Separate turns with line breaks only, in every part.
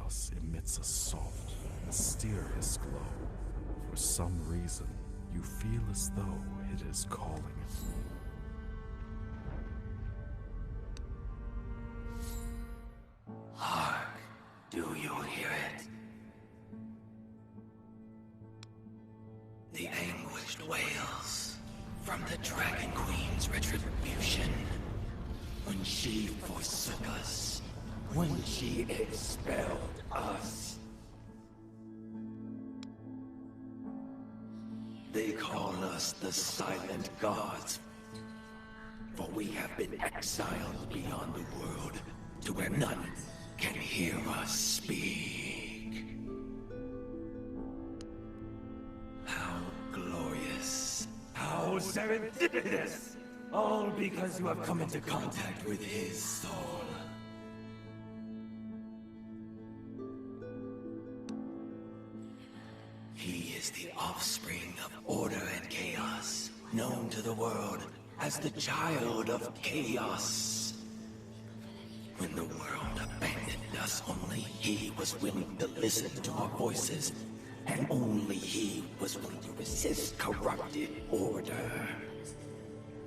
chaos emits a soft, mysterious glow. For some reason, you feel as though it is calling you.
Hark, do you hear it? The anguished wails from the Dragon Queen's retribution. When she forsook us, when she expelled us. They call us the Silent Gods, for we have been exiled beyond the world to where none can hear us speak. How glorious, how serendipitous! All because you have come into contact with his soul. He is the offspring of order and chaos, known to the world as the Child of Chaos. When the world abandoned us, only he was willing to listen to our voices, and only he was willing to resist corrupted order.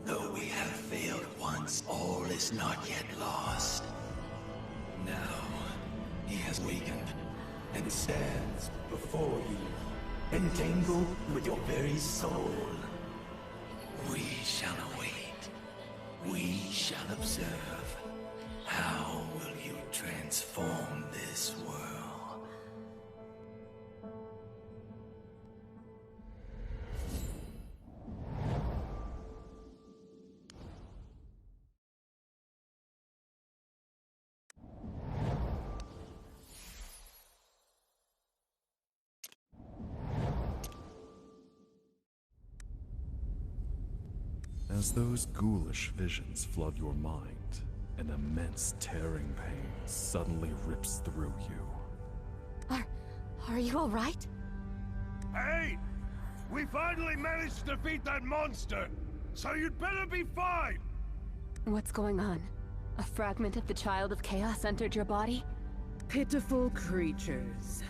Though we have failed once, all is not yet lost. Now, he has wakened and stands before you, entangled with your very soul. We shall await. We shall observe. How will you transform this world?
As those ghoulish visions flood your mind, an immense tearing pain suddenly rips through you.
Are you all right?
Hey! We finally managed to defeat that monster! So you'd better be fine!
What's going on? A fragment of the Child of Chaos entered your body?
Pitiful creatures.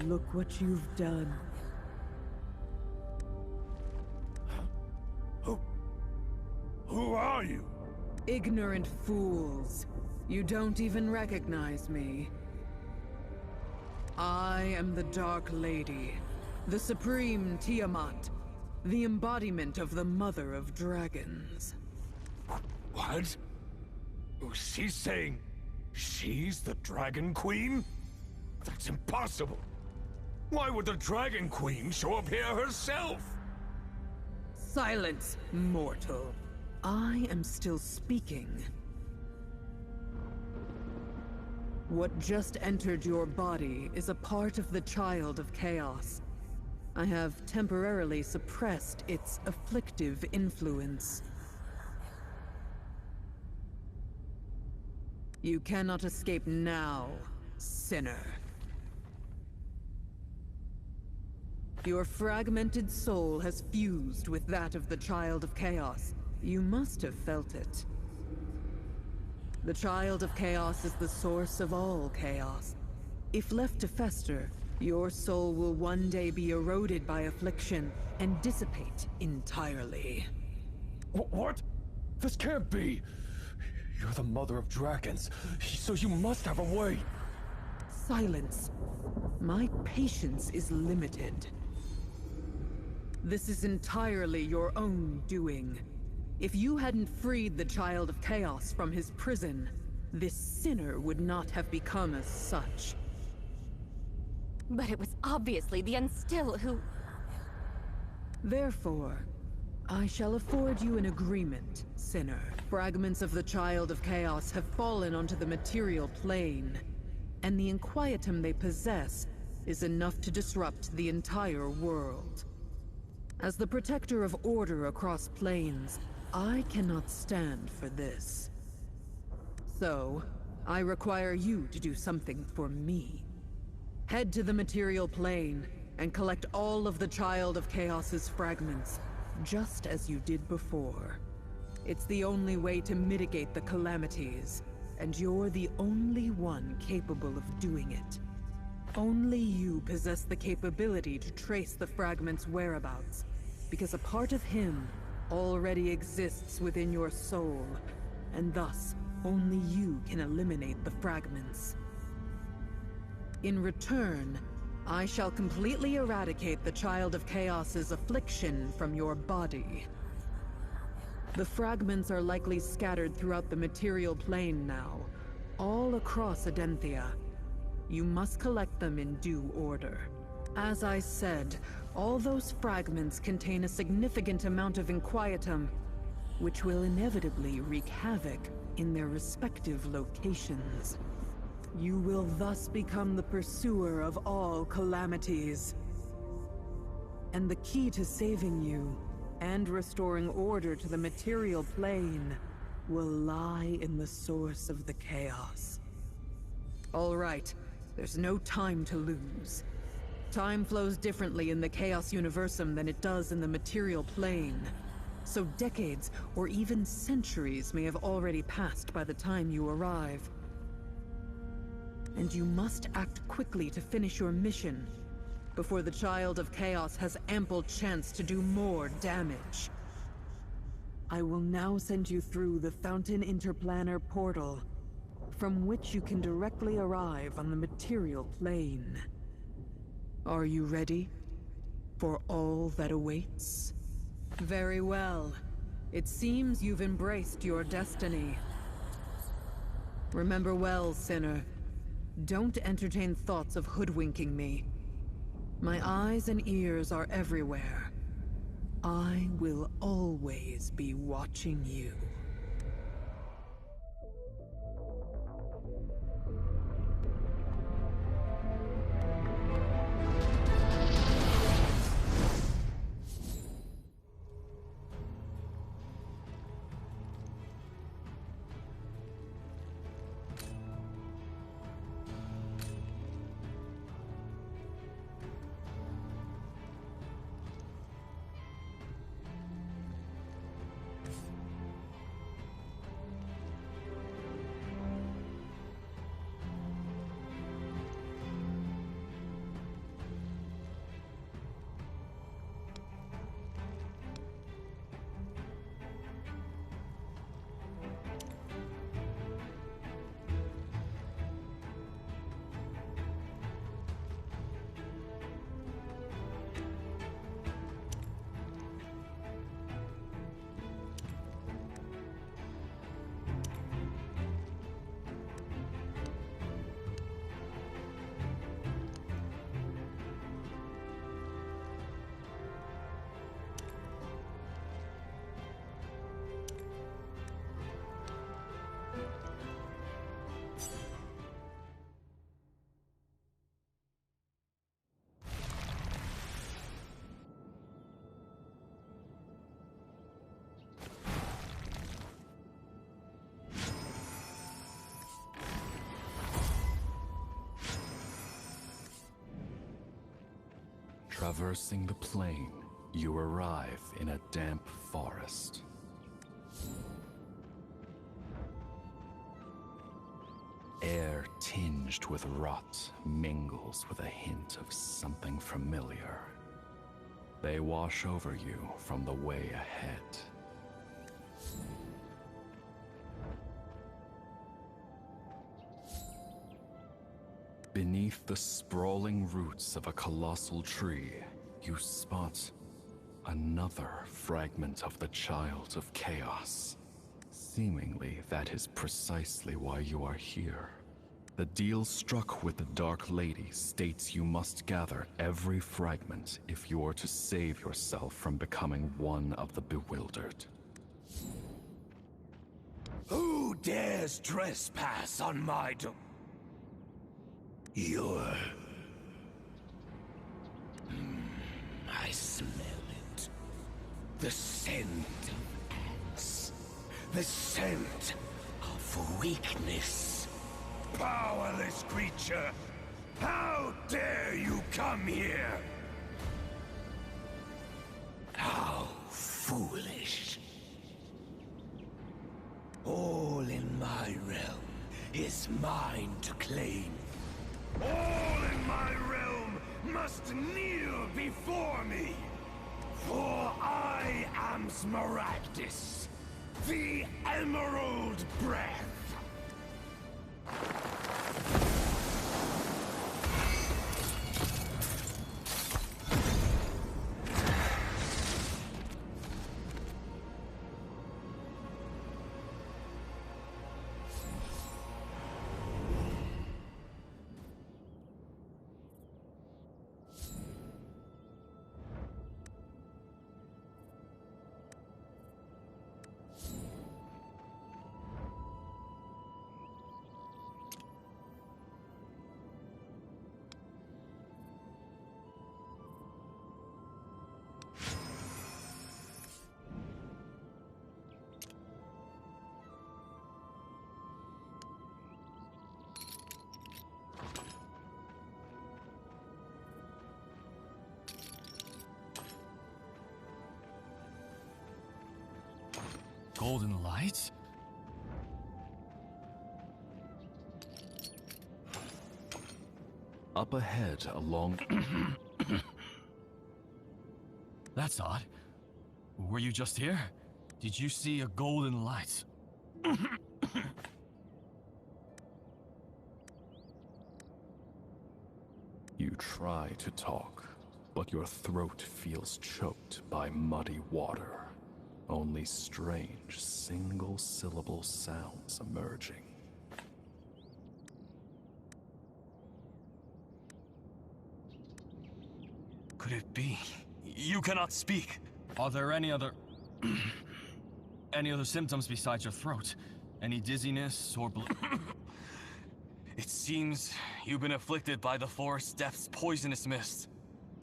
Look what you've done.
Who are you?
Ignorant fools. You don't even recognize me. I am the Dark Lady, the Supreme Tiamat, the embodiment of the Mother of Dragons.
What? She's saying she's the Dragon Queen? That's impossible! Why would the Dragon Queen show up here herself?
Silence, mortal. I am still speaking. What just entered your body is a part of the Child of Chaos. I have temporarily suppressed its afflictive influence. You cannot escape now, sinner. Your fragmented soul has fused with that of the Child of Chaos. You must have felt it. The Child of Chaos is the source of all chaos. If left to fester, your soul will one day be eroded by affliction and dissipate entirely.
What? This can't be! You're the Mother of Dragons, so you must have a way!
Silence. My patience is limited. This is entirely your own doing. If you hadn't freed the Child of Chaos from his prison, this sinner would not have become as such.
But it was obviously the Unstill who...
Therefore, I shall afford you an agreement, sinner. Fragments of the Child of Chaos have fallen onto the material plane, and the inquietum they possess is enough to disrupt the entire world. As the protector of order across planes, I cannot stand for this. So, I require you to do something for me. Head to the material plane and collect all of the Child of Chaos's fragments, just as you did before. It's the only way to mitigate the calamities, and you're the only one capable of doing it. Only you possess the capability to trace the fragment's whereabouts, because a part of him already exists within your soul, and thus, only you can eliminate the fragments. In return, I shall completely eradicate the Child of Chaos's affliction from your body. The fragments are likely scattered throughout the material plane now, all across Adenthia. You must collect them in due order. As I said, all those fragments contain a significant amount of inquietum, which will inevitably wreak havoc in their respective locations. You will thus become the pursuer of all calamities. And the key to saving you and restoring order to the material plane will lie in the source of the chaos. All right, there's no time to lose. Time flows differently in the Chaos Universum than it does in the material plane. So decades or even centuries may have already passed by the time you arrive. And you must act quickly to finish your mission before the Child of Chaos has ample chance to do more damage. I will now send you through the Fountain Interplanar portal, from which you can directly arrive on the material plane. Are you ready for all that awaits? Very well. It seems you've embraced your destiny. Remember well, sinner. Don't entertain thoughts of hoodwinking me. My eyes and ears are everywhere. I will always be watching you.
Traversing the plain, you arrive in a damp forest. Air tinged with rot mingles with a hint of something familiar. They wash over you from the way ahead. Beneath the sprawling roots of a colossal tree, you spot another fragment of the Child of Chaos. Seemingly, that is precisely why you are here. The deal struck with the Dark Lady states you must gather every fragment if you are to save yourself from becoming one of the bewildered.
Who dares trespass on my domain? I smell it. The scent of ants. The scent of weakness.
Powerless creature! How dare you come here?
How foolish. All in my realm is mine to claim.
All in my realm must kneel before me! For I am Smaragdus, the Emerald Breath!
Golden lights?
Up ahead along...
That's odd. Were you just here? Did you see a golden light?
You try to talk, but your throat feels choked by muddy water. Only strange, single-syllable sounds emerging.
Could it be? You cannot speak. Are there any other... any other symptoms besides your throat? Any dizziness or It seems you've been afflicted by the forest depth's poisonous mist.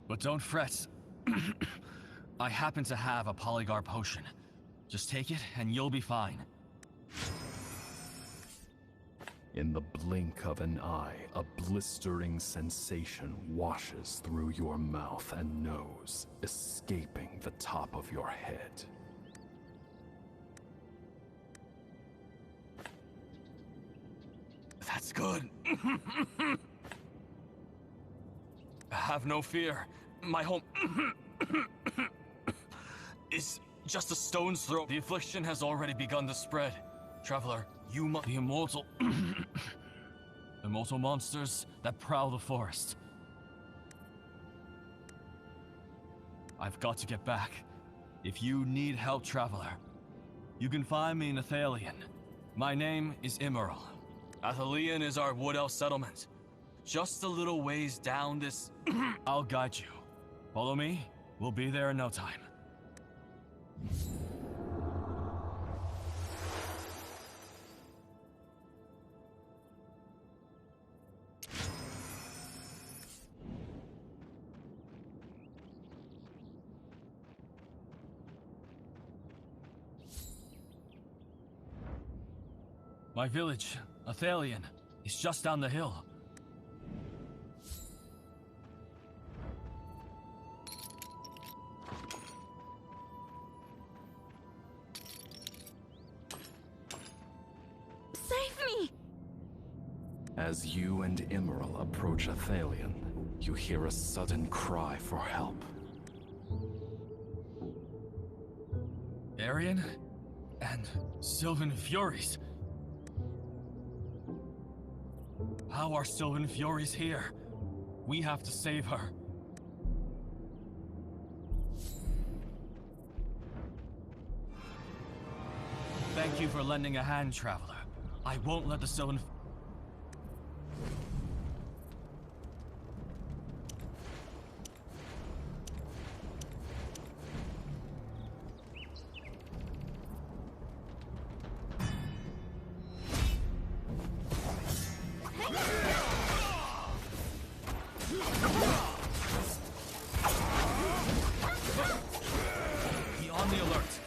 But don't fret. I happen to have a polygar potion. Just take it and you'll be fine.
In the blink of an eye, a blistering sensation washes through your mouth and nose, escaping the top of your head.
That's good. Have no fear. My home is just a stone's throw. The affliction has already begun to spread. Traveler, you must... The immortal... immortal monsters that prowl the forest. I've got to get back. If you need help, Traveler, you can find me in Athalion. My name is Emerald. Athalion is our wood elf settlement. Just a little ways down this... I'll guide you. Follow me. We'll be there in no time. My village, Athalion, is just down the hill.
Save me!
As you and Emerald approach Athalion, you hear a sudden cry for help.
Arian and Sylvan Furies. How are Sylvan Furies here? We have to save her. Thank you for lending a hand, Traveler. I won't let the Sylvan... Be on the alert.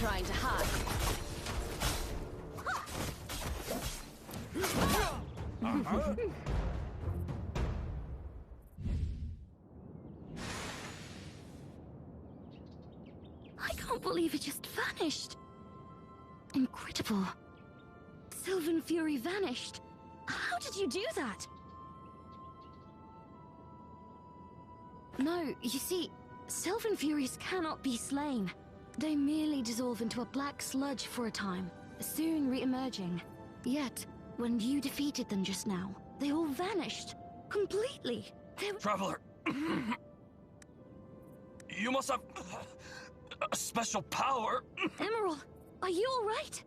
trying to hide.
I can't believe it just vanished. Incredible. Sylvan Fury vanished. How did you do that? No, you see, Sylvan Furies cannot be slain. They merely dissolve into a black sludge for a time, soon re-emerging. Yet, when you defeated them just now, they all vanished. Completely.
Traveler! You must have a special power.
Emerald, are you alright?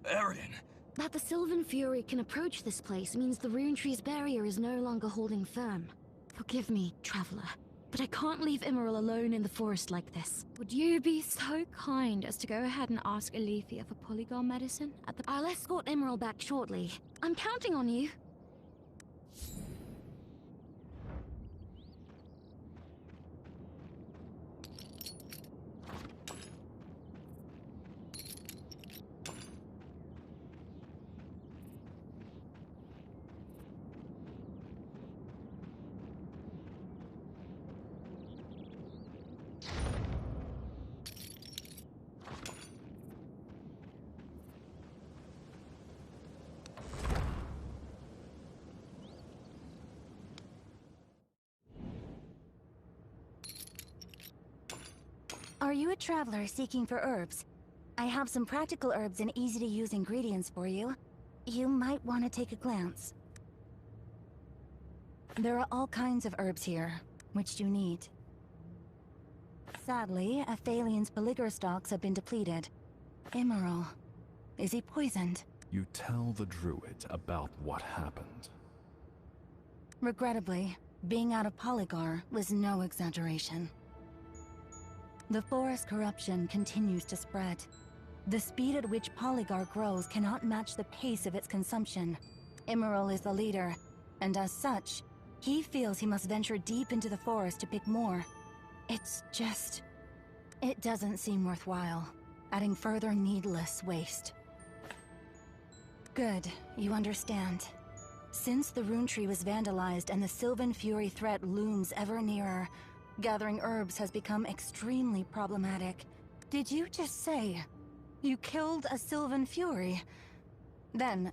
Arian.
That the Sylvan Fury can approach this place means the Rune Tree's barrier is no longer holding firm. Forgive me, Traveler, but I can't leave Emerald alone in the forest like this.
Would you be so kind as to go ahead and ask Alethea for polygon medicine at the—
I'll escort Emerald back shortly. I'm counting on you.
Are you a traveler seeking for herbs? I have some practical herbs and easy-to-use ingredients for you. You might want to take a glance. There are all kinds of herbs here. Which do you need? Sadly, Aphelian's Peligor stocks have been depleted. Emerald. Is he poisoned?
You tell the druid about what happened.
Regrettably, being out of Polygar was no exaggeration. The forest corruption continues to spread. The speed at which Polygar grows cannot match the pace of its consumption. Emerald is the leader, and as such, he feels he must venture deep into the forest to pick more. It's just... it doesn't seem worthwhile, adding further needless waste. Good, you understand. Since the Rune Tree was vandalized and the Sylvan Fury threat looms ever nearer, gathering herbs has become extremely problematic. Did you just say you killed a Sylvan Fury? Then...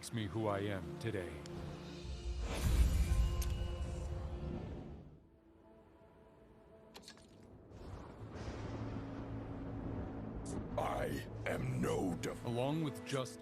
makes me who I am today.
I am no
Along with just...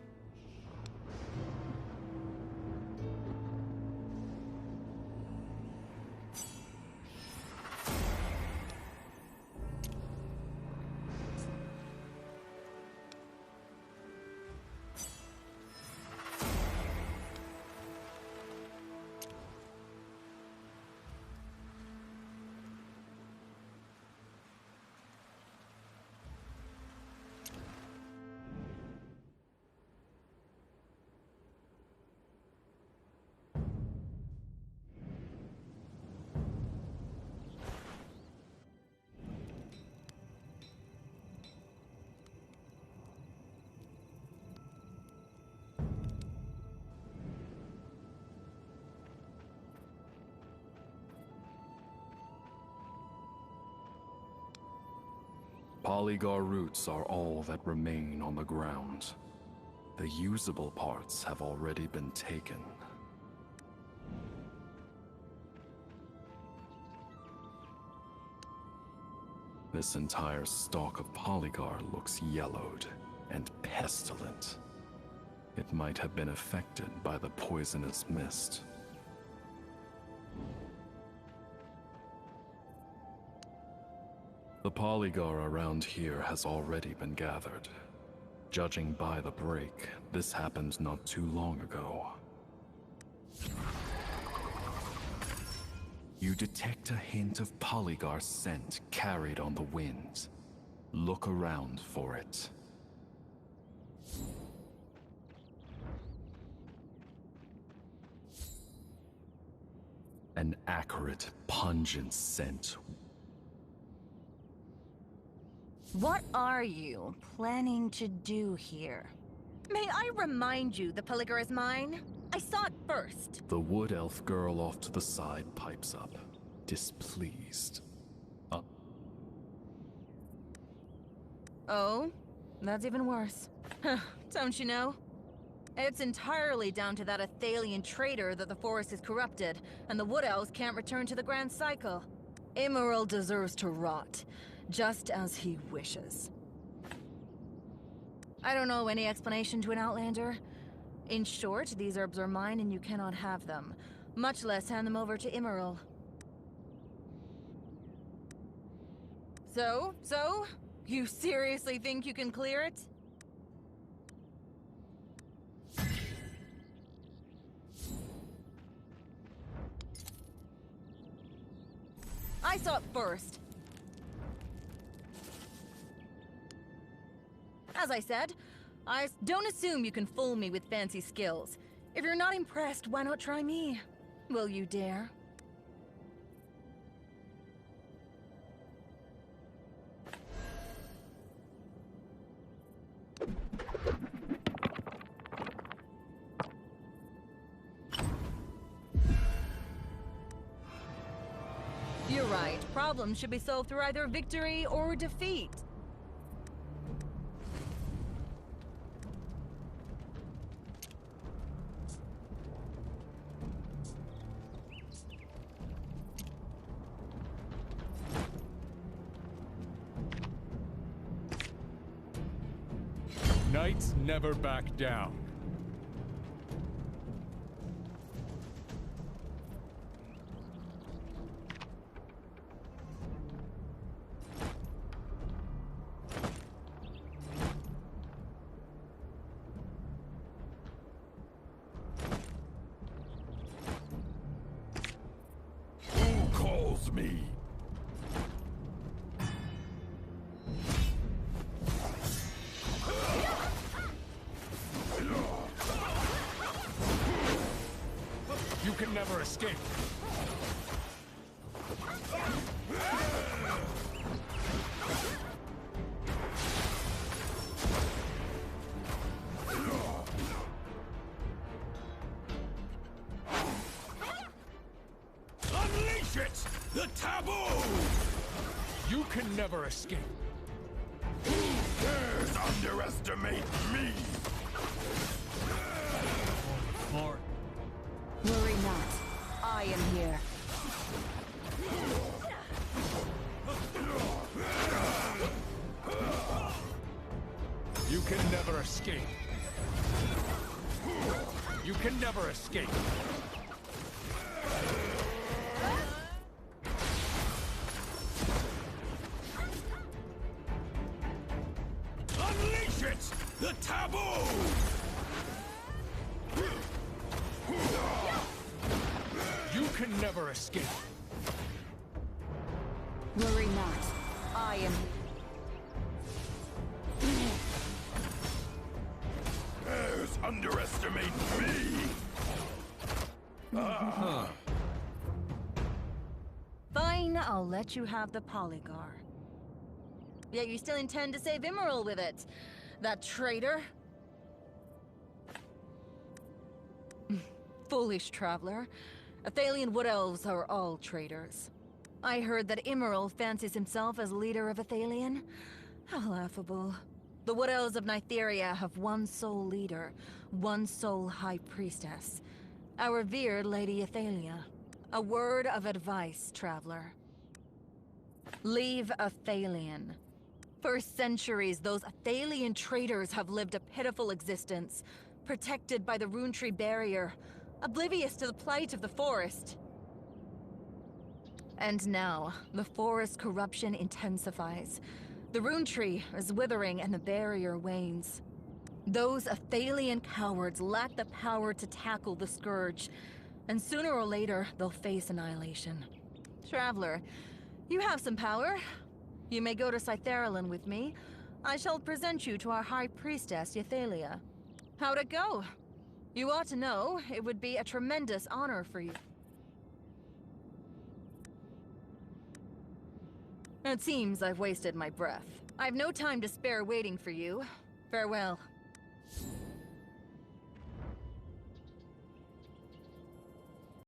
Polygar roots are all that remain on the ground. The usable parts have already been taken. This entire stalk of Polygar looks yellowed and pestilent. It might have been affected by the poisonous mist. The Polygar around here has already been gathered. Judging by the break, this happened not too long ago. You detect a hint of Polygar scent carried on the wind. Look around for it. An acrid, pungent scent.
What are you planning to do here? May I remind you the Polygar is mine? I saw it first.
The wood elf girl off to the side pipes up, displeased.
Oh? That's even worse. Don't you know? It's entirely down to that Athalian traitor that the forest is corrupted, and the wood elves can't return to the grand cycle. Emerald deserves to rot, just as he wishes. I don't know any explanation to an outlander. In short, these herbs are mine and you cannot have them, much less hand them over to Emerald. So? You seriously think you can clear it? I saw it first. As I said, I don't assume you can fool me with fancy skills. If you're not impressed, why not try me? Will you dare? You're right. Problems should be solved through either victory or defeat.
Knights never back down.
Who calls me?
You can never escape.
Unleash it! The taboo!
You can never escape.
Who dares underestimate me?
For...
Worry not. I am here.
You can never escape. You can never escape.
Unleash it! The taboo!
You can never escape.
Worry not. I am...
Heirs underestimate me!
Fine, I'll let you have the Polygar. Yet you still intend to save Emerald with it. That traitor. Foolish traveler. Athalian wood elves are all traitors. I heard that Emerald fancies himself as leader of Athalian. How laughable. The wood elves of Nytheria have one sole leader, one sole high priestess. Our revered Lady Athalia. A word of advice, traveler. Leave Athalian. For centuries, those Athalian traitors have lived a pitiful existence, protected by the Rune Tree barrier, oblivious to the plight of the forest. And now, the forest corruption intensifies. The Rune Tree is withering and the barrier wanes. Those Athalian cowards lack the power to tackle the Scourge, and sooner or later, they'll face annihilation. Traveler, you have some power. You may go to Cytheralin with me. I shall present you to our High Priestess, Ythalia. How'd it go? You ought to know, it would be a tremendous honor for you. It seems I've wasted my breath. I've no time to spare waiting for you. Farewell.